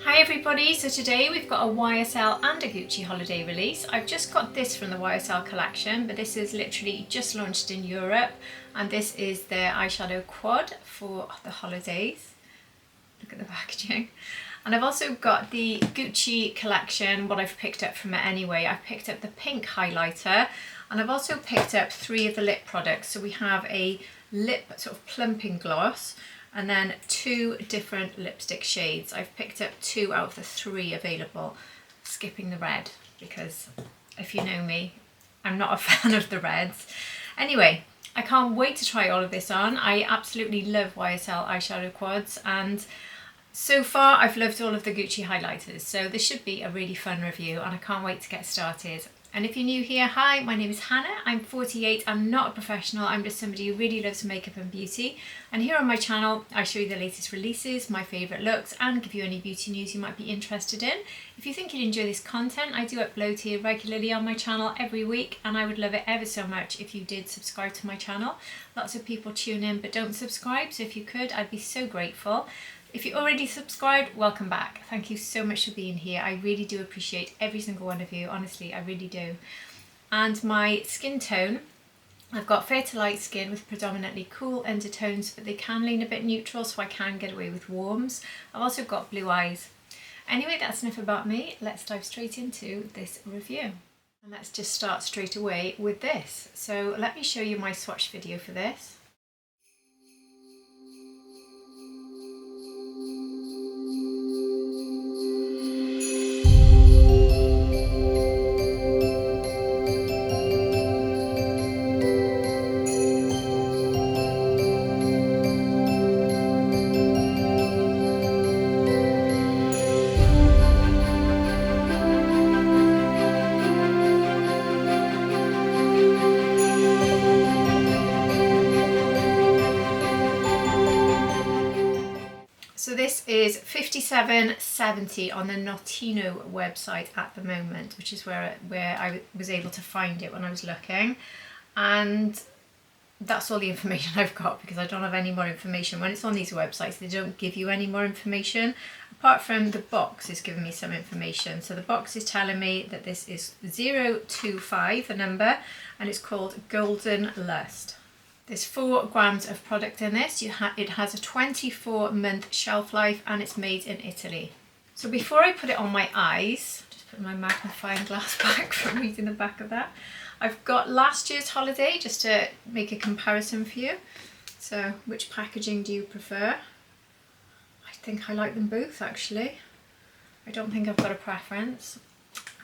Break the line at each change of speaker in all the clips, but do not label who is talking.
Hi everybody, so today we've got a YSL and a Gucci holiday release. I've just got this from the YSL collection, but this is literally just launched in Europe, and this is their eyeshadow quad for the holidays. Look at the packaging. And I've also got the Gucci collection, what I've picked up from it anyway. I've picked up the pink highlighter, and I've also picked up 3 of the lip products. So we have a lip sort of plumping gloss, and then 2 different lipstick shades. I've picked up 2 out of the 3 available, skipping the red, because if you know me, I'm not a fan of the reds. Anyway, I can't wait to try all of this on. I absolutely love YSL eyeshadow quads, and so far I've loved all of the Gucci highlighters, so this should be a really fun review, and I can't wait to get started. And if you're new here, hi, my name is Hannah, I'm 48, I'm not a professional, I'm just somebody who really loves makeup and beauty. And here on my channel, I show you the latest releases, my favourite looks, and give you any beauty news you might be interested in. If you think you'd enjoy this content, I do upload here regularly on my channel every week, and I would love it ever so much if you did subscribe to my channel. Lots of people tune in but don't subscribe, so if you could, I'd be so grateful. If you're already subscribed, welcome back. Thank you so much for being here. I really do appreciate every single one of you. Honestly, I really do. And my skin tone, I've got fair to light skin with predominantly cool undertones, but they can lean a bit neutral, so I can get away with warms. I've also got blue eyes. Anyway, that's enough about me. Let's dive straight into this review. And let's just start straight away with this. So let me show you my swatch video for this. So this is £57.70 on the Notino website at the moment, which is where I was able to find it when I was looking. And that's all the information I've got, because I don't have any more information. When it's on these websites, they don't give you any more information, apart from the box is giving me some information. So the box is telling me that this is 025, the number, and it's called Golden Lust. There's 4 grams of product in this. It has a 24-month shelf life, and it's made in Italy. So before I put it on my eyes, just put my magnifying glass back from reading the back of that. I've got last year's holiday just to make a comparison for you. So which packaging do you prefer? I think I like them both actually. I don't think I've got a preference.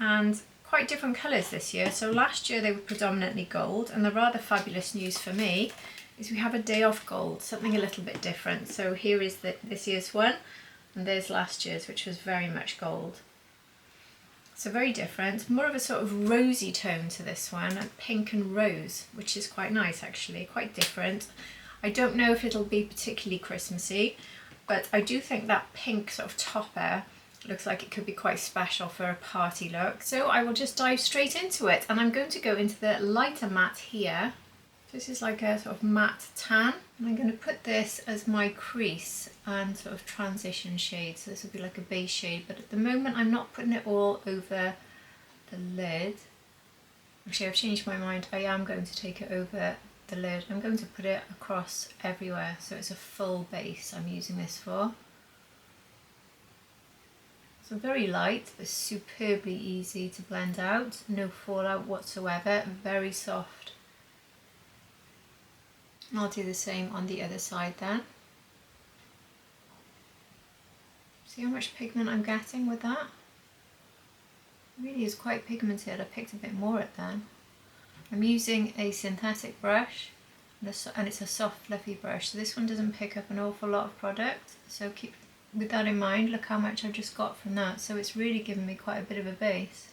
And quite different colours this year. So last year they were predominantly gold, and the rather fabulous news for me is we have a day off gold, something a little bit different. So here is this year's one, and there's last year's, which was very much gold. So very different, more of a sort of rosy tone to this one, pink and rose, which is quite nice actually, quite different. I don't know if it'll be particularly Christmassy, but I do think that pink sort of topper looks like it could be quite special for a party look. So I will just dive straight into it, and I'm going to go into the lighter matte here. This is like a sort of matte tan, and I'm going to put this as my crease and sort of transition shade. So this will be like a base shade, but at the moment I'm not putting it all over the lid. Actually, I've changed my mind. I am going to take it over the lid. I'm going to put it across everywhere, so it's a full base I'm using this for. So very light, but superbly easy to blend out, no fallout whatsoever, very soft. And I'll do the same on the other side then. See how much pigment I'm getting with that? It really is quite pigmented. I picked a bit more at then. I'm using a synthetic brush, and it's a soft fluffy brush, so this one doesn't pick up an awful lot of product, so keep with that in mind. Look how much I've just got from that, so it's really given me quite a bit of a base.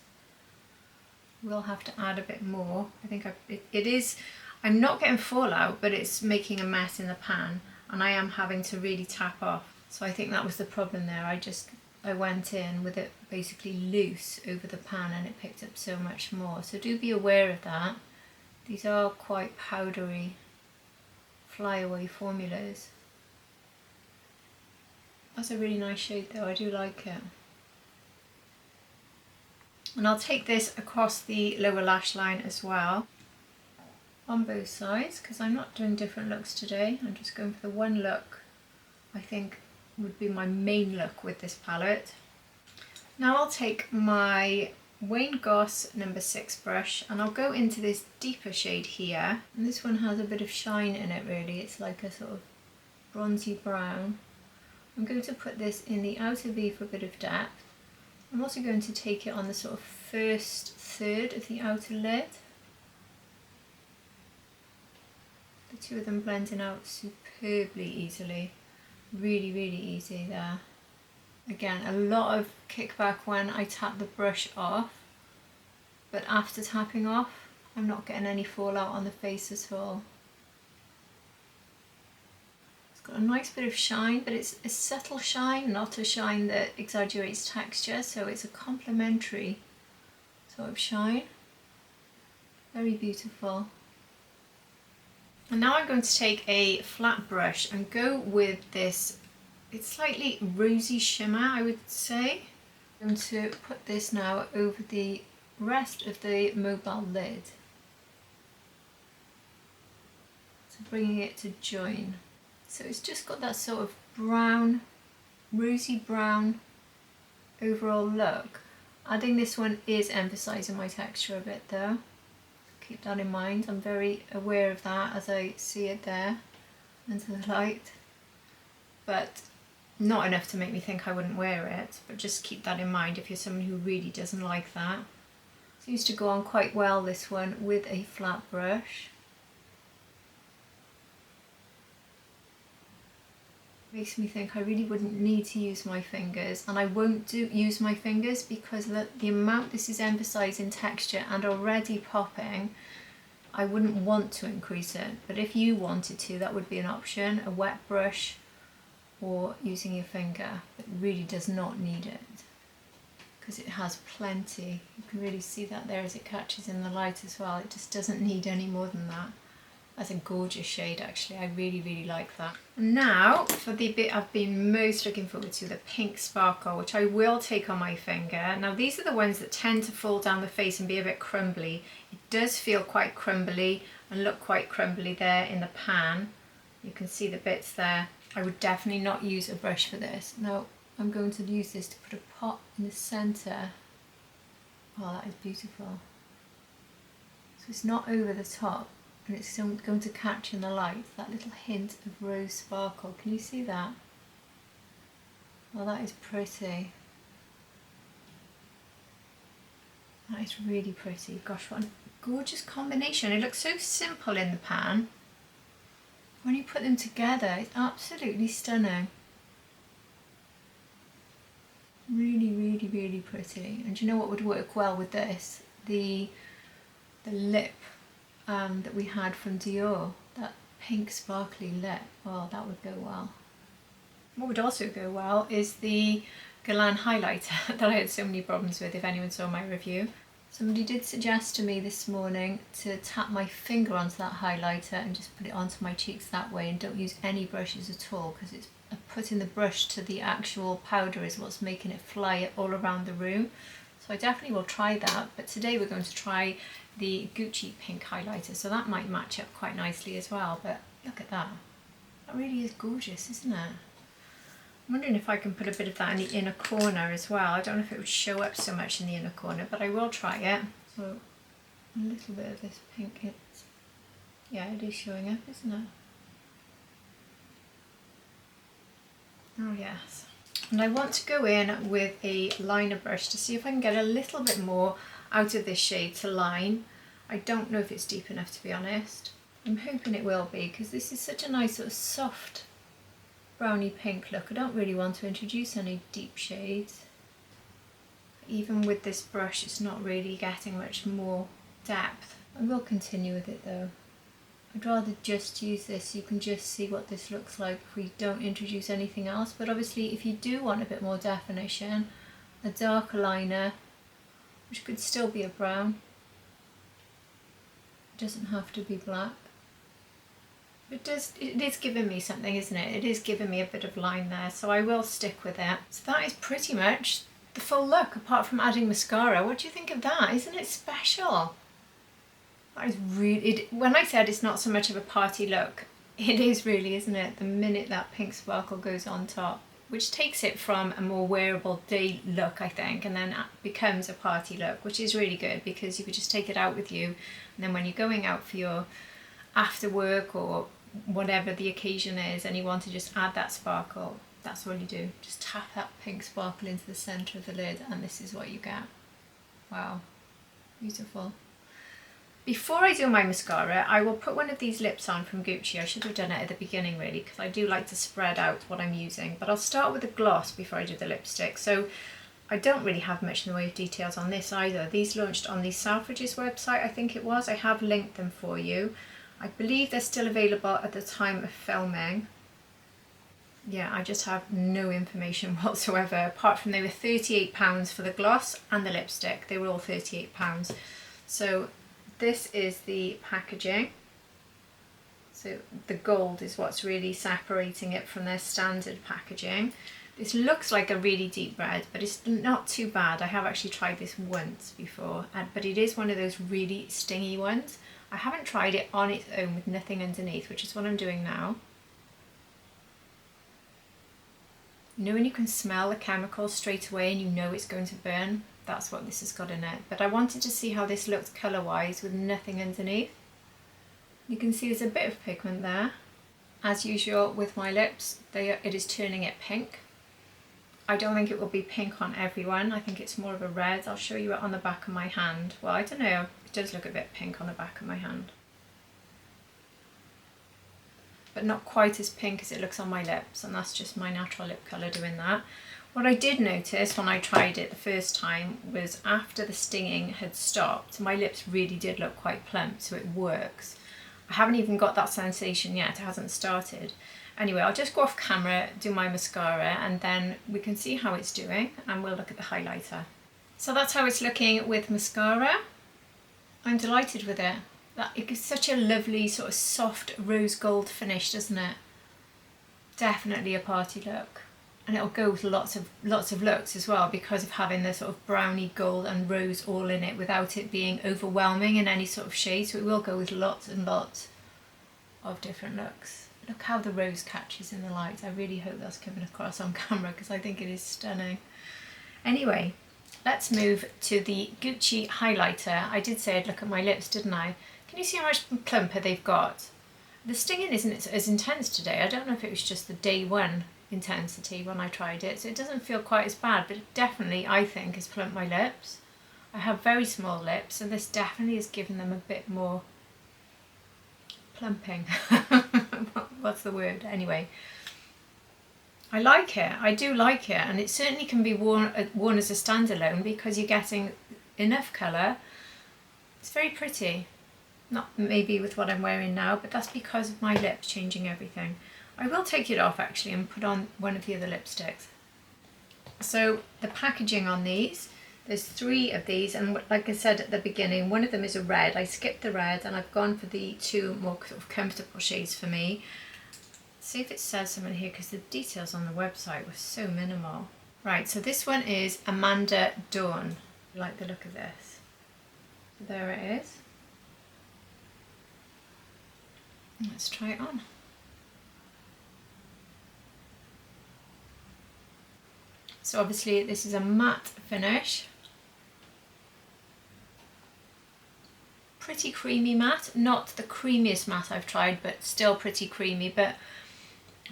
We'll have to add a bit more. I think it is, I'm not getting fallout, but it's making a mess in the pan, and I am having to really tap off. So I think that was the problem there. I went in with it basically loose over the pan, and it picked up so much more. So do be aware of that. These are quite powdery flyaway formulas. That's a really nice shade though, I do like it. And I'll take this across the lower lash line as well, on both sides, because I'm not doing different looks today. I'm just going for the one look I think would be my main look with this palette. Now I'll take my Wayne Goss number 6 brush and I'll go into this deeper shade here. And this one has a bit of shine in it really, it's like a sort of bronzy brown. I'm going to put this in the outer V for a bit of depth. I'm also going to take it on the sort of first third of the outer lid. The two of them blending out superbly easily. Really, really easy there. Again, a lot of kickback when I tap the brush off, but after tapping off, I'm not getting any fallout on the face at all. It's got a nice bit of shine, but it's a subtle shine, not a shine that exaggerates texture, so it's a complementary sort of shine. Very beautiful. And now I'm going to take a flat brush and go with this, it's slightly rosy shimmer I would say. I'm going to put this now over the rest of the mobile lid. So bringing it to join. So it's just got that sort of brown, rosy brown overall look. Adding this one is emphasising my texture a bit though. Keep that in mind. I'm very aware of that as I see it there into the light, but not enough to make me think I wouldn't wear it, but just keep that in mind if you're someone who really doesn't like that. Seems to go on quite well, this one, with a flat brush. Makes me think I really wouldn't need to use my fingers, and I won't use my fingers because the amount this is emphasising texture and already popping, I wouldn't want to increase it, but if you wanted to, that would be an option, a wet brush or using your finger. It really does not need it because it has plenty. You can really see that there as it catches in the light as well. It just doesn't need any more than that. That's a gorgeous shade actually, I really, really like that. Now for the bit I've been most looking forward to, the pink sparkle, which I will take on my finger. Now these are the ones that tend to fall down the face and be a bit crumbly. It does feel quite crumbly and look quite crumbly there in the pan. You can see the bits there. I would definitely not use a brush for this. Now I'm going to use this to put a pot in the centre. Oh, that is beautiful. So it's not over the top, and it's still going to catch in the light, that little hint of rose sparkle. Can you see that? Oh, that is pretty. That is really pretty. Gosh, what a gorgeous combination. It looks so simple in the pan. When you put them together, it's absolutely stunning. Really, really, really pretty. And do you know what would work well with this? The lip that we had from Dior, that pink sparkly lip. Oh, that would go well. What would also go well is the Guerlain highlighter that I had so many problems with, if anyone saw my review. Somebody did suggest to me this morning to tap my finger onto that highlighter and just put it onto my cheeks that way, and don't use any brushes at all, because it's putting the brush to the actual powder is what's making it fly all around the room. So I definitely will try that, but today we're going to try the Gucci pink highlighter, so that might match up quite nicely as well. But look at that. That really is gorgeous, isn't it? I'm wondering if I can put a bit of that in the inner corner as well. I don't know if it would show up so much in the inner corner, but I will try it. So a little bit of this pink, yeah, it is showing up, isn't it? Oh yes. And I want to go in with a liner brush to see if I can get a little bit more out of this shade to line. I don't know if it's deep enough, to be honest. I'm hoping it will be, because this is such a nice sort of soft browny pink look. I don't really want to introduce any deep shades. Even with this brush, it's not really getting much more depth. I will continue with it though. I'd rather just use this, you can just see what this looks like if we don't introduce anything else. But obviously if you do want a bit more definition, a darker liner, which could still be a brown, it doesn't have to be black. It is giving me something, isn't it? It is giving me a bit of line there, so I will stick with it. So that is pretty much the full look, apart from adding mascara. What do you think of that? Isn't it special? That is really, when I said it's not so much of a party look, it is really, isn't it? The minute that pink sparkle goes on top, which takes it from a more wearable day look, I think, and then it becomes a party look, which is really good because you could just take it out with you, and then when you're going out for your after work or whatever the occasion is and you want to just add that sparkle, that's all you do. Just tap that pink sparkle into the centre of the lid and this is what you get. Wow, beautiful. Before I do my mascara, I will put one of these lips on from Gucci. I should have done it at the beginning really, because I do like to spread out what I'm using, but I'll start with a gloss before I do the lipstick. So I don't really have much in the way of details on this either. These launched on the Selfridges website, I think it was. I have linked them for you. I believe they're still available at the time of filming. Yeah, I just have no information whatsoever, apart from they were £38 for the gloss and the lipstick. They were all £38. So this is the packaging. So the gold is what's really separating it from their standard packaging. This looks like a really deep red, but it's not too bad. I have actually tried this once before, but it is one of those really stingy ones. I haven't tried it on its own with nothing underneath, which is what I'm doing now. You know when you can smell the chemical straight away and you know it's going to burn? That's what this has got in it. But I wanted to see how this looked colour-wise with nothing underneath. You can see there's a bit of pigment there. As usual with my lips, it is turning it pink. I don't think it will be pink on everyone. I think it's more of a red. I'll show you it on the back of my hand. Well, I don't know. It does look a bit pink on the back of my hand. But not quite as pink as it looks on my lips, and that's just my natural lip colour doing that. What I did notice when I tried it the first time was after the stinging had stopped, my lips really did look quite plump, so it works. I haven't even got that sensation yet, it hasn't started. Anyway, I'll just go off camera, do my mascara, and then we can see how it's doing, and we'll look at the highlighter. So that's how it's looking with mascara. I'm delighted with it. It gives such a lovely sort of soft rose gold finish, doesn't it? Definitely a party look. And it'll go with lots of looks as well, because of having the sort of browny gold and rose all in it without it being overwhelming in any sort of shade. So it will go with lots and lots of different looks. Look how the rose catches in the light. I really hope that's coming across on camera because I think it is stunning. Anyway, let's move to the Gucci highlighter. I did say I'd look at my lips, didn't I? Can you see how much plumper they've got? The stinging isn't as intense today. I don't know if it was just the day one intensity when I tried it, so it doesn't feel quite as bad, but it definitely, I think, has plumped my lips. I have very small lips, and this definitely has given them a bit more plumping. What's the word? Anyway, I like it. I do like it, and it certainly can be worn as a standalone because you're getting enough colour. It's very pretty. Not maybe with what I'm wearing now, but that's because of my lips changing everything. I will take it off actually and put on one of the other lipsticks. So the packaging on these, there's 3 of these, and like I said at the beginning, one of them is a red. I skipped the red and I've gone for the 2 more sort of comfortable shades for me. See if it says something here, because the details on the website were so minimal. Right, so this one is Amanda Dawn. I like the look of this. There it is. Let's try it on. So obviously this is a matte finish. Pretty creamy matte, not the creamiest matte I've tried, but still pretty creamy. But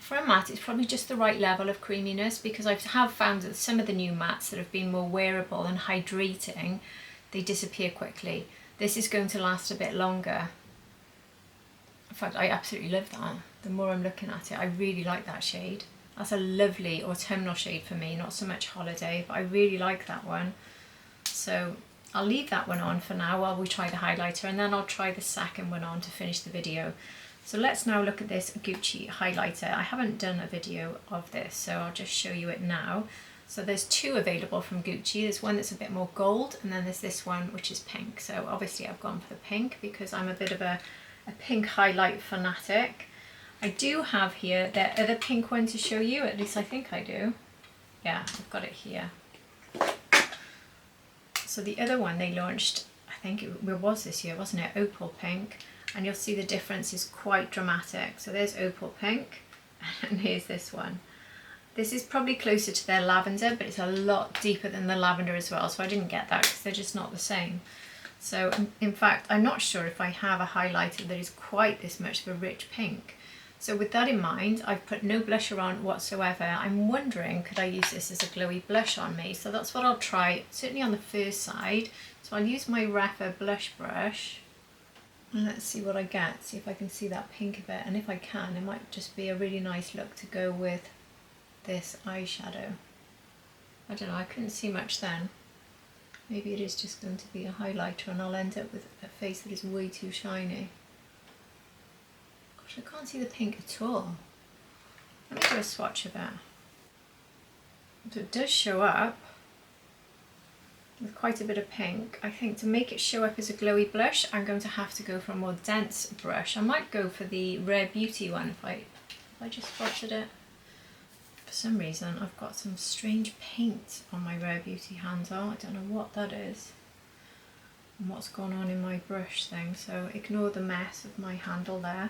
for a matte, it's probably just the right level of creaminess, because I have found that some of the new mattes that have been more wearable and hydrating, they disappear quickly. This is going to last a bit longer. In fact, I absolutely love that. The more I'm looking at it, I really like that shade. That's a lovely autumnal shade for me, not so much holiday, but I really like that one. So I'll leave that one on for now while we try the highlighter, and then I'll try the second one on to finish the video. So let's now look at this Gucci highlighter. I haven't done a video of this, so I'll just show you it now. So there's 2 available from Gucci. There's one that's a bit more gold, and then there's this one which is pink. So obviously I've gone for the pink because I'm a bit of a pink highlight fanatic. I do have here the other pink one to show you, at least I think I do. Yeah, I've got it here. So the other one they launched, I think it was this year, wasn't it? Opal pink. And you'll see the difference is quite dramatic. So there's opal pink, and here's this one. This is probably closer to their lavender, but it's a lot deeper than the lavender as well. So I didn't get that because they're just not the same. So in fact, I'm not sure if I have a highlighter that is quite this much of a rich pink. So with that in mind, I've put no blusher on whatsoever. I'm wondering, could I use this as a glowy blush on me? So that's what I'll try, certainly on the first side. So I'll use my Rapper blush brush. And let's see what I get, see if I can see that pink a bit. And if I can, it might just be a really nice look to go with this eyeshadow. I don't know, I couldn't see much then. Maybe it is just going to be a highlighter and I'll end up with a face that is way too shiny. Gosh, I can't see the pink at all. Let me do a swatch of it. So it does show up with quite a bit of pink. I think to make it show up as a glowy blush, I'm going to have to go for a more dense brush. I might go for the Rare Beauty one if I just swatched it. For some reason, I've got some strange paint on my Rare Beauty handle. I don't know what that is and what's gone on in my brush thing, so ignore the mess of my handle there.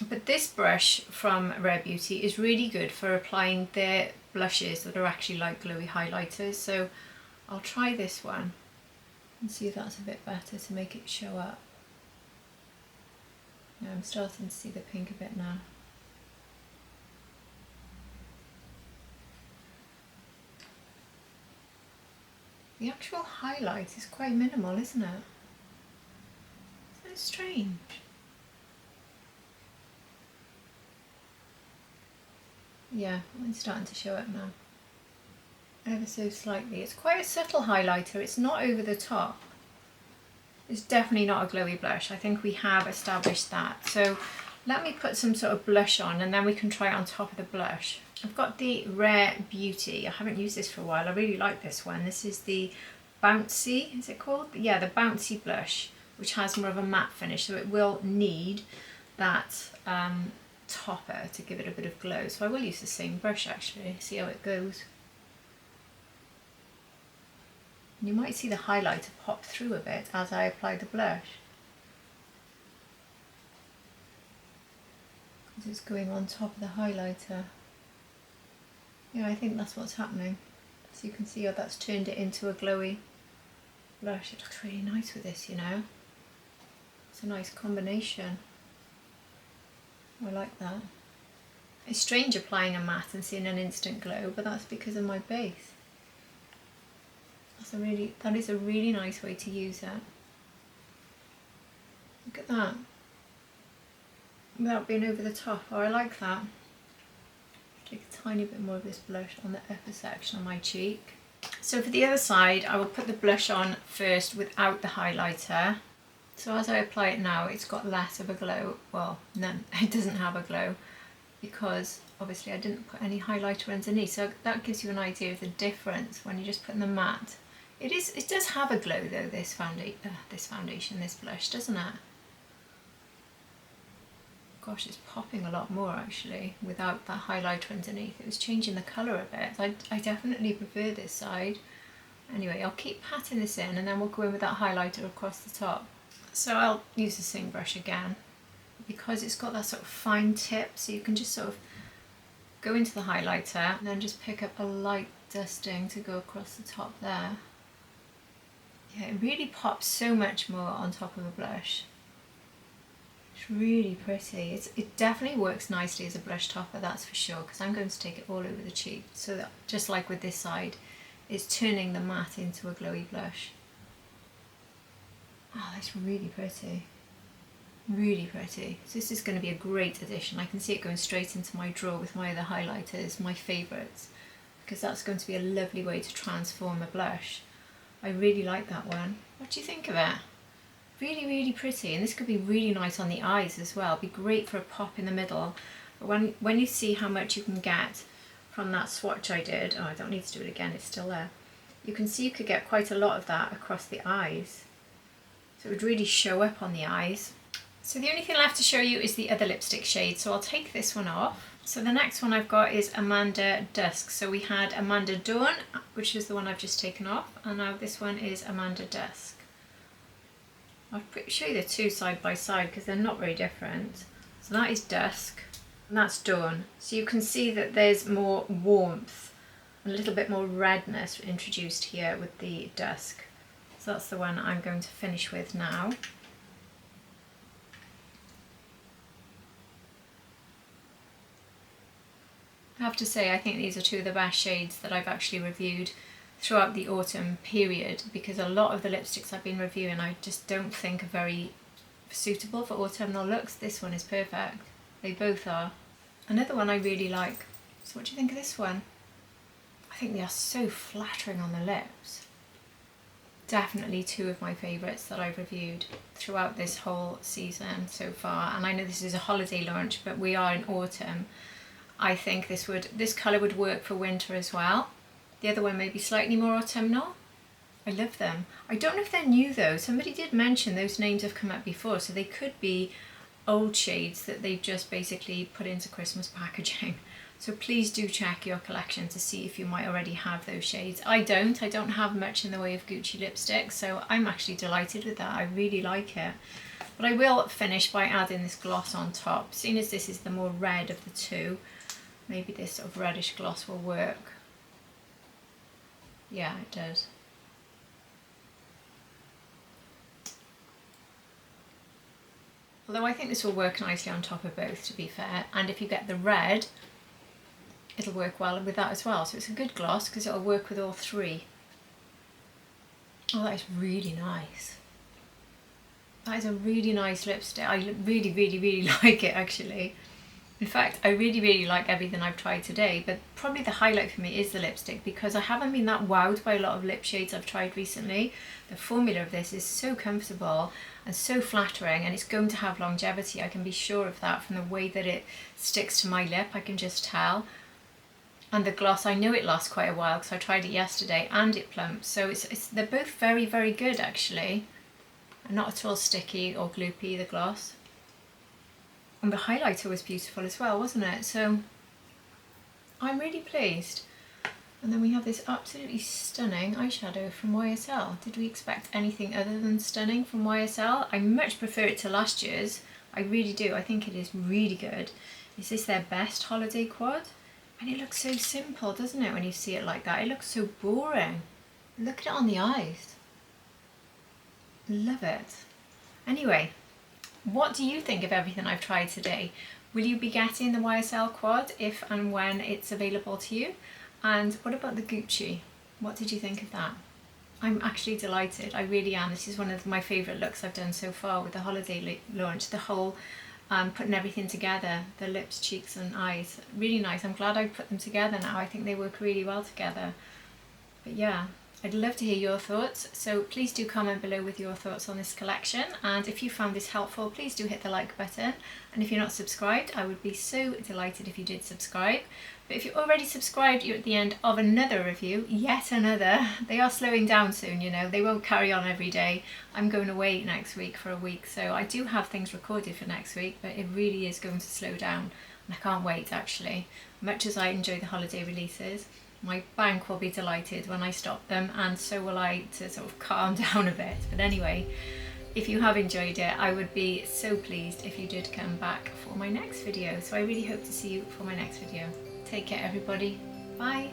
But this brush from Rare Beauty is really good for applying their blushes that are actually like glowy highlighters. So I'll try this one and see if that's a bit better to make it show up. Yeah, I'm starting to see the pink a bit now. The actual highlight is quite minimal, isn't it? So strange. Yeah, it's starting to show up now. Ever so slightly. It's quite a subtle highlighter, it's not over the top. It's definitely not a glowy blush. I think we have established that. So let me put some sort of blush on and then we can try it on top of the blush. I've got the Rare Beauty. I haven't used this for a while. I really like this one. This is the Bouncy, is it called? Yeah, the Bouncy blush, which has more of a matte finish, so it will need that topper to give it a bit of glow. So I will use the same brush actually, see how it goes. And you might see the highlighter pop through a bit as I apply the blush, because it's going on top of the highlighter. Yeah, I think that's what's happening. So you can see how that's turned it into a glowy blush. It looks really nice with this, you know. It's a nice combination. I like that. It's strange applying a matte and seeing an instant glow, but that's because of my base. That is a really nice way to use it. Look at that. Without being over the top. Oh, I like that. Take a tiny bit more of this blush on the upper section of my cheek. So for the other side, I will put the blush on first without the highlighter. So as I apply it now, it's got less of a glow. Well, none. It doesn't have a glow because obviously I didn't put any highlighter underneath. So that gives you an idea of the difference when you just put in the matte. It does have a glow though, this foundation, this blush, doesn't it? Gosh, it's popping a lot more actually without that highlighter underneath. It was changing the colour a bit. I definitely prefer this side. Anyway, I'll keep patting this in and then we'll go in with that highlighter across the top. So I'll use the same brush again because it's got that sort of fine tip, so you can just sort of go into the highlighter and then just pick up a light dusting to go across the top there. Yeah, it really pops so much more on top of a blush. It's really pretty. It definitely works nicely as a blush topper, that's for sure, because I'm going to take it all over the cheek. So that, just like with this side, it's turning the matte into a glowy blush. Oh, that's really pretty. Really pretty. So this is going to be a great addition. I can see it going straight into my drawer with my other highlighters, my favourites, because that's going to be a lovely way to transform a blush. I really like that one. What do you think of it? Really, really pretty, and this could be really nice on the eyes as well. It'd be great for a pop in the middle. But when you see how much you can get from that swatch I did, oh, I don't need to do it again, it's still there. You can see you could get quite a lot of that across the eyes. So it would really show up on the eyes. So the only thing left to show you is the other lipstick shade, so I'll take this one off. So the next one I've got is Amanda Dusk. So we had Amanda Dawn, which is the one I've just taken off, and now this one is Amanda Dusk. I'll show you the two side by side because they're not very different. So that is Dusk and that's Dawn. So you can see that there's more warmth, a little bit more redness introduced here with the Dusk. So that's the one I'm going to finish with now. I have to say, I think these are two of the best shades that I've actually reviewed throughout the autumn period, because a lot of the lipsticks I've been reviewing I just don't think are very suitable for autumnal looks. This one is perfect. They both are. Another one I really like. So what do you think of this one? I think they are so flattering on the lips. Definitely two of my favourites that I've reviewed throughout this whole season so far. And I know this is a holiday launch, but we are in autumn. I think this colour would work for winter as well. The other one may be slightly more autumnal. I love them. I don't know if they're new though. Somebody did mention those names have come up before, so they could be old shades that they've just basically put into Christmas packaging. So please do check your collection to see if you might already have those shades. I don't have much in the way of Gucci lipstick, so I'm actually delighted with that. I really like it. But I will finish by adding this gloss on top. Seeing as this is the more red of the two, maybe this sort of reddish gloss will work. Yeah, it does. Although I think this will work nicely on top of both, to be fair. And if you get the red, it'll work well with that as well. So it's a good gloss because it'll work with all three. Oh, that is really nice. That is a really nice lipstick. I really like it actually. In fact, I really like everything I've tried today, but probably the highlight for me is the lipstick, because I haven't been that wowed by a lot of lip shades I've tried recently. The formula of this is so comfortable and so flattering, and it's going to have longevity. I can be sure of that from the way that it sticks to my lip. I can just tell. And the gloss, I know it lasts quite a while because I tried it yesterday and it plumps. So they're both very good actually. And not at all sticky or gloopy, the gloss. And the highlighter was beautiful as well, wasn't it? So I'm really pleased. And then we have this absolutely stunning eyeshadow from YSL. Did we expect anything other than stunning from YSL? I much prefer it to last year's. I really do. I think it is really good. Is this their best holiday quad? And it looks so simple, doesn't it, when you see it like that? It looks so boring. Look at it on the eyes. Love it. Anyway, what do you think of everything I've tried today? Will you be getting the YSL quad if and when it's available to you? And what about the Gucci? What did you think of that? I'm actually delighted, I really am. This is one of my favourite looks I've done so far with the holiday launch. The whole putting everything together, the lips, cheeks and eyes. Really nice. I'm glad I put them together now. I think they work really well together. But yeah, I'd love to hear your thoughts, so please do comment below with your thoughts on this collection, and if you found this helpful, please do hit the like button, and if you're not subscribed, I would be so delighted if you did subscribe. But if you're already subscribed, you're at the end of another review, yet another. They are slowing down soon, you know, they won't carry on every day. I'm going away next week for a week, so I do have things recorded for next week, but it really is going to slow down, and I can't wait actually. Much as I enjoy the holiday releases, my bank will be delighted when I stop them, and so will I, to sort of calm down a bit. But anyway, if you have enjoyed it, I would be so pleased if you did come back for my next video. So I really hope to see you for my next video. Take care everybody. Bye.